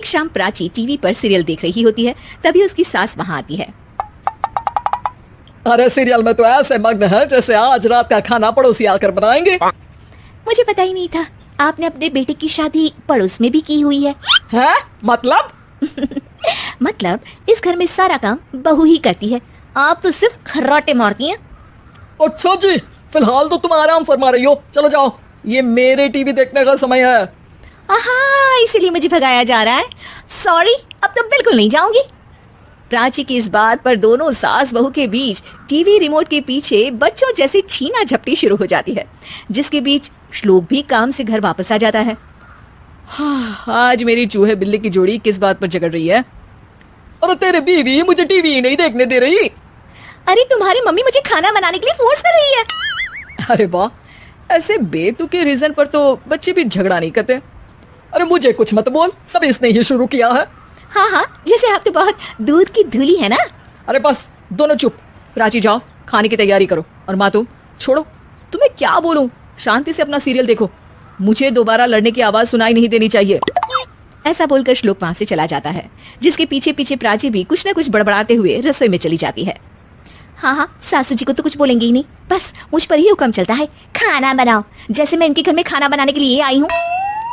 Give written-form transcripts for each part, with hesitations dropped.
शाम प्राची टीवी पर सीरियल देख रही होती है, तभी उसकी सास वहाँ आती है। अरे सीरियल में तो ऐसे मग्न है जैसे आज रात का खाना पड़ोसी आकर बनाएंगे। मुझे पता ही नहीं था आपने अपने बेटे की शादी पड़ोस में भी की हुई है। हैं? मतलब? मतलब इस घर में सारा काम बहू ही करती है, आप तो सिर्फ खर्राटे मारती हैं। अच्छा जी, फिलहाल तो तुम आराम फरमा रही हो, चलो जाओ, ये मेरे टीवी देखने का समय है। हाँ, इसीलिए मुझे भगाया जा रहा है। सॉरी, अब तो बिल्कुल नहीं जाऊंगी। प्राची की इस बात पर दोनों सास बहू के बीच टीवी रिमोट के पीछे बच्चों जैसी छीना झपटी शुरू हो जाती है, जिसके बीच श्लोक भी काम से घर वापस आ जाता है। हाँ, आज मेरी चूहे बिल्ली की जोड़ी किस बात पर झगड़ रही है? अरे तेरे बीवी मुझे टीवी ही नहीं देखने दे रही। अरे तुम्हारी मम्मी मुझे खाना बनाने के लिए फोर्स कर रही है। अरे वाह, ऐसे बेतुके रीजन पर तो बच्चे भी झगड़ा नहीं करते। अरे मुझे कुछ मत बोल, सब इसने ही शुरू किया है। हाँ हाँ, जैसे आप तो बहुत दूध की धूली है ना। अरे बस दोनों चुप। प्राची जाओ, खाने की तैयारी करो। और माँ तुम छोड़ो, तुम्हें क्या बोलूं, शांति से अपना सीरियल देखो, मुझे दोबारा लड़ने की आवाज सुनाई नहीं देनी चाहिए। ऐसा बोलकर श्लोक वहां से चला जाता है, जिसके पीछे पीछे प्राची भी कुछ न कुछ बड़बड़ाते हुए रसोई में चली जाती है। हाँ हाँ, सासू जी को तो कुछ बोलेंगे ही नहीं, बस मुझ पर ही हुक्म चलता है, खाना बनाओ, जैसे मैं इनके घर में खाना बनाने के लिए आई हूँ।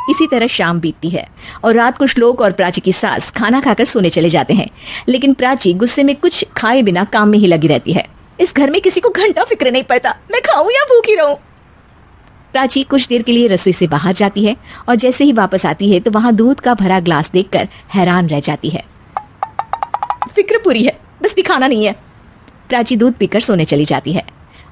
इसी तरह शाम बीतती है और रात को श्लोक और प्राची की सास खाना खाकर सोने चले जाते हैं, लेकिन प्राची गुस्से में कुछ खाए बिना काम में ही लगी रहती है। इस घर में किसी को घंटा फिक्र नहीं पड़ता, मैं खाऊं या भूखी रहूं। प्राची कुछ देर के लिए रसोई से बाहर जाती है और जैसे ही वापस आती है तो वहां दूध का भरा ग्लास देखकर हैरान रह जाती है। फिक्र पूरी है, बस दिखाना नहीं है। प्राची दूध पीकर सोने चली जाती है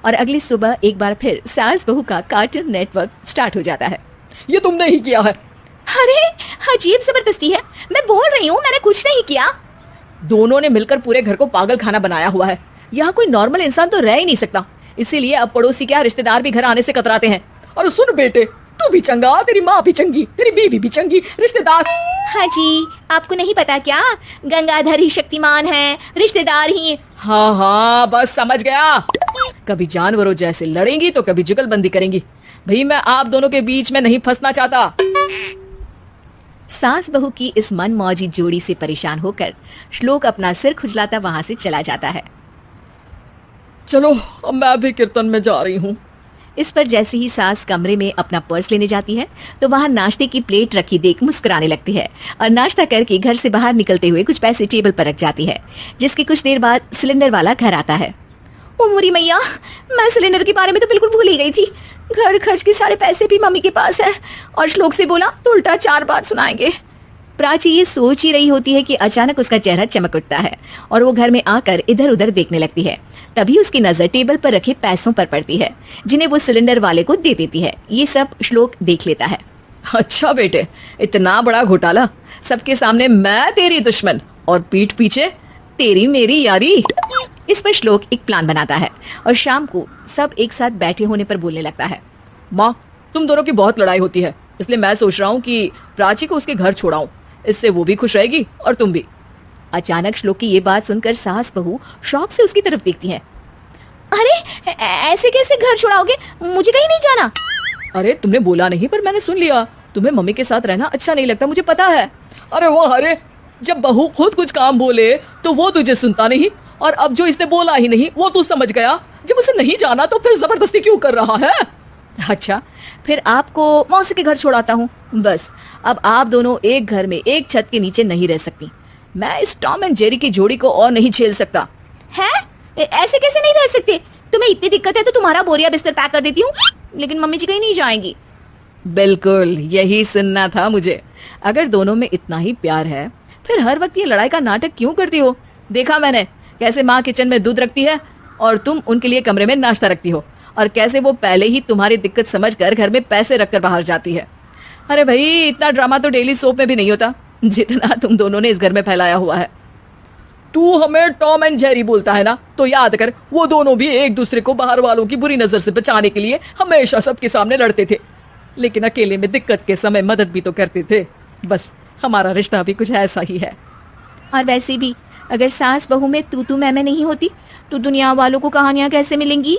और अगली सुबह एक बार फिर सास बहू का कार्टून नेटवर्क स्टार्ट हो जाता है। ये तुमने ही किया है। अरे अजीब जबरदस्ती है, मैं बोल रही हूँ मैंने कुछ नहीं किया। दोनों ने मिलकर पूरे घर को पागल खाना बनाया हुआ है। यहाँ कोई नॉर्मल इंसान तो रह ही नहीं सकता, इसीलिए अब पड़ोसी क्या रिश्तेदार भी घर आने से कतराते हैं। और सुन बेटे, तू भी चंगा, तेरी माँ भी चंगी, तेरी बीवी भी चंगी, रिश्तेदार। हाँ जी, आपको नहीं पता क्या, गंगाधर ही शक्तिमान है, रिश्तेदार ही। हाँ हाँ, बस समझ गया। कभी जानवरों जैसे लड़ेंगी तो कभी जुगलबंदी करेंगी। भाई मैं आप दोनों के बीच में नहीं फंसना चाहता। सास बहू की इस मनमौजी जोड़ी से परेशान होकर श्लोक अपना सिर खुजलाता वहां से चला जाता है। चलो अब मैं भी कीर्तन में जा रही हूँ। इस पर जैसे ही सास कमरे में अपना पर्स लेने जाती है तो वहां नाश्ते की प्लेट रखी देख मुस्कुराने लगती है और नाश्ता करके घर से बाहर निकलते हुए कुछ पैसे टेबल पर रख जाती है, जिसके कुछ देर बाद सिलेंडर वाला घर आता है। ओ मोरी मैया, मैं सिलेंडर के बारे में तो बिल्कुल भूल ही गई थी। घर खर्च के सारे पैसे भी मम्मी के पास है और श्लोक से बोला तो उल्टा 4 बात सुनाएंगे। प्राची ये सोच ही रही होती है कि अचानक उसका चेहरा चमक उठता है और वो घर में आकर इधर उधर देखने लगती है। तभी उसकी नजर टेबल पर रखे पैसों पर पड़ती है, जिन्हें वो सिलेंडर वाले को दे देती है। ये सब श्लोक देख लेता है। अच्छा बेटे, इतना बड़ा घोटाला, सबके सामने मैं तेरी दुश्मन और पीठ पीछे तेरी मेरी यारी। इस पर श्लोक एक प्लान बनाता है और शाम को सब एक साथ बैठे होने पर बोलने लगता है। माँ, तुम दोनों की बहुत लड़ाई होती है, इसलिए मैं सोच रहा हूँ कि प्राची को उसके घर छोड़ाऊं, इससे वो भी खुश रहेगी और तुम भी। अचानक श्लोक की ये बात सुनकर सास बहू शौक से उसकी तरफ देखती हैं। अरे ऐसे कैसे घर छोड़ाओगे, मुझे कहीं नहीं जाना। अरे तुमने बोला नहीं पर मैंने सुन लिया, तुम्हें मम्मी के साथ रहना अच्छा नहीं लगता, मुझे पता है। अरे वाह, अरे जब बहू खुद कुछ काम बोले तो वो तुझे सुनता नहीं, और अब जो इसने बोला ही नहीं वो तू समझ गया। जब उसे नहीं जाना तो फिर जबरदस्ती क्यों कर रहा है? अच्छा, फिर आपको मौसी के घर छोड़ाता हूँ। बस अब आप दोनों एक घर में एक छत के नीचे नहीं रह सकती। मैं इस टॉम एंड जेरी की जोड़ी को और नहीं झेल सकता। है? ऐसे कैसे नहीं रह सकते? तुम्हें इतनी दिक्कत है तो तुम्हारा बोरिया बिस्तर पैक कर देती हूँ, लेकिन मम्मी जी कहीं नहीं जाएंगी। बिल्कुल यही सुनना था मुझे। अगर दोनों में इतना ही प्यार है फिर हर वक्त ये लड़ाई का नाटक क्यों करती हो? देखा मैंने कैसे माँ किचन में दूध रखती है और तुम उनके लिए कमरे में नाश्ता रखती हो, और कैसे वो पहले ही तुम्हारी दिक्कत समझकर घर में पैसे रखकर बाहर जाती है। अरे भाई, इतना ड्रामा तो डेली सोप में भी नहीं होता जितना तुम दोनों ने इस घर में फैलाया हुआ है। तू हमें टॉम एंड जेरी बोलता है ना, तो याद कर वो दोनों भी एक दूसरे को बाहर वालों की बुरी नजर से बचाने के लिए हमेशा सबके सामने लड़ते थे, लेकिन अकेले में दिक्कत के समय मदद भी तो करते थे। बस हमारा रिश्ता भी कुछ ऐसा ही है। और वैसे भी अगर सास बहू में तू मैं नहीं होती तो दुनिया वालों को कहानियां कैसे मिलेंगी?